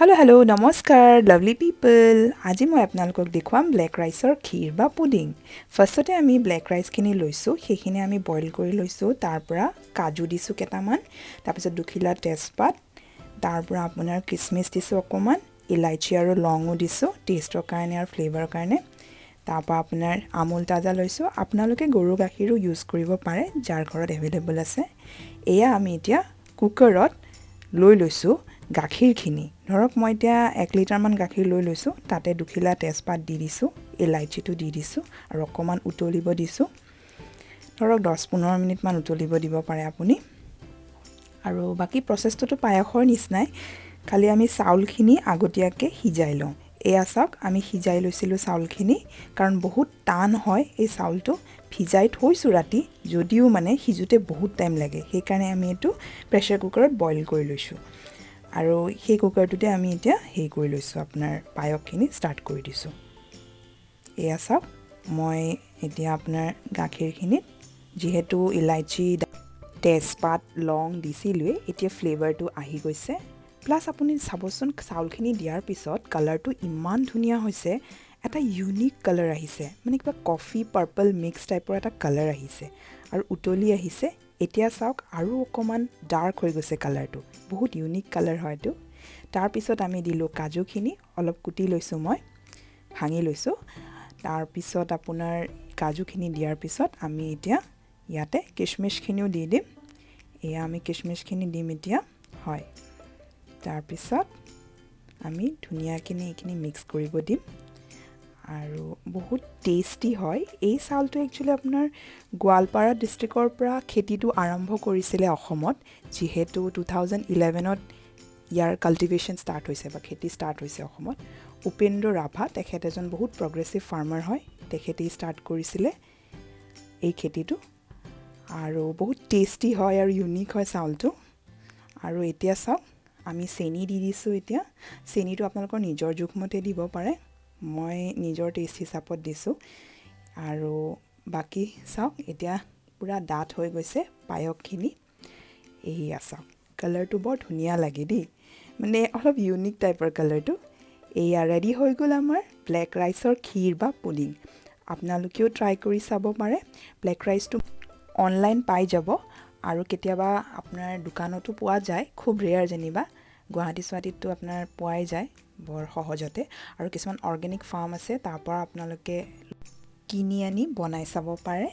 Hello, namaskar, lovely people. আজি মই আপোনালোকক দেখুৱাম ব্লেক ৰাইচৰ ক্ষীৰ বা পুডিং। ফাৰ্ষ্টতে আমি ব্লেক ৰাইচখিনি লৈছোঁ, সেইখিনি আমি বইল কৰি লৈছোঁ, তাৰ পৰা কাজু দিছোঁ কেইটামান, তাৰপিছত দুখিলা তেজপাত, তাৰ পৰা আপোনাৰ কিচমিচ দিছোঁ অকণমান, ইলাইচি আৰু লঙো দিছোঁ টেষ্টৰ কাৰণে আৰু ফ্লেভাৰৰ কাৰণে। তাৰ পৰা আপোনাৰ আমুল তাজা লৈছোঁ, আপোনালোকে গৰু গাখীৰো ইউজ কৰিব পাৰে যাৰ ঘৰত এভেইলেবল আছে। এয়া আমি এতিয়া কুকাৰত লৈ লৈছোঁ গাখীৰখিনি। ধৰক মই এতিয়া 1 লিটাৰমান গাখীৰ লৈ লৈছোঁ, তাতে দুখিলা তেজপাত দি দিছোঁ, ইলাইচিটো দি দিছোঁ আৰু অকণমান উতলিব দিছোঁ। ধৰক 10-15 মিনিটমান উতলিব দিব পাৰে আপুনি। আৰু বাকী প্ৰচেছটোতো পায়সৰ নিচিনাই, খালি আমি চাউলখিনি আগতীয়াকৈ সিজাই লওঁ। এয়া চাওক, আমি সিজাই লৈছিলোঁ চাউলখিনি, কাৰণ বহুত টান হয় এই চাউলটো। ভিজাই থৈছোঁ ৰাতি, যদিও মানে সিজোতে বহুত টাইম লাগে, সেইকাৰণে আমি এইটো প্ৰেছাৰ কুকাৰত বইল কৰি লৈছোঁ। আৰু সেই কুকাৰটোতে আমি এতিয়া হেৰি কৰি লৈছোঁ, আপোনাৰ পায়সখিনি ষ্টাৰ্ট কৰি দিছোঁ। এয়া চাওক, মই এতিয়া আপোনাৰ গাখীৰখিনিত যিহেতু ইলাইচি তেজপাত লং দিছিলোঁৱেই, এতিয়া ফ্লেভাৰটো আহি গৈছে। প্লাছ আপুনি চাবচোন, চাউলখিনি দিয়াৰ পিছত কালাৰটো ইমান ধুনীয়া হৈছে, এটা ইউনিক কালাৰ আহিছে, মানে কিবা কফি পাৰ্পল মিক্স টাইপৰ এটা কালাৰ আহিছে আৰু উতলি আহিছে। এতিয়া চাওক, আৰু অকণমান ডাৰ্ক হৈ গৈছে কালাৰটো, বহুত ইউনিক কালাৰ হয় এইটো। তাৰপিছত আমি দিলোঁ কাজুখিনি, অলপ কুটি লৈছোঁ, মই ভাঙি লৈছোঁ। তাৰপিছত আপোনাৰ কাজুখিনি দিয়াৰ পিছত আমি এতিয়া ইয়াতে কিচমিচখিনিও দি দিম। এয়া আমি কিচমিচখিনি দিম এতিয়া, হয়। তাৰপিছত আমি ধুনীয়াকৈ এইখিনি মিক্স কৰিব দিম আৰু বহুত টেষ্টি হয়। এই চাউলটো একচুৱেলি আপোনাৰ গোৱালপাৰা ডিষ্ট্ৰিক্টৰ পৰা খেতিটো আৰম্ভ কৰিছিলে অসমত, যিহেতু 2011ত ইয়াৰ কাল্টিভেশ্যন ষ্টাৰ্ট হৈছে বা খেতি ষ্টাৰ্ট হৈছে অসমত। উপেন্দ্ৰ ৰাভা, তেখেত এজন বহুত প্ৰগ্ৰেছিভ ফাৰ্মাৰ হয়, তেখেতেই ষ্টাৰ্ট কৰিছিলে এই খেতিটো। আৰু বহুত টেষ্টি হয় আৰু ইউনিক হয় চাউলটো। আৰু এতিয়া চাওক, আমি চেনি দি দিছোঁ এতিয়া। চেনিটো আপোনালোকৰ নিজৰ জোখমতে দিব পাৰে, মই নিজৰ টেষ্ট হিচাপত দিছোঁ। আৰু বাকী চাওক, এতিয়া পূৰা ডাঠ হৈ গৈছে পায়সখিনি। এয়া চাওক, কালাৰটো বৰ ধুনীয়া লাগে দেই, মানে অলপ ইউনিক টাইপৰ কালাৰটো। এয়া ৰেডি হৈ গ'ল আমাৰ ব্লেক ৰাইচৰ ক্ষীৰ বা পুডিং। আপোনালোকেও ট্ৰাই কৰি চাব পাৰে। ব্লেক ৰাইচটো অনলাইন পাই যাব আৰু কেতিয়াবা আপোনাৰ দোকানতো পোৱা যায়, খুব ৰেয়াৰ যেনিবা। গুৱাহাটী চুৱাহাটীততো আপোনাৰ পোৱাই যায় বৰ সহজতে, আৰু কিছুমান অৰ্গেনিক ফাৰ্ম আছে, তাৰ পৰা আপোনালোকে কিনি আনি বনাই চাব পাৰে।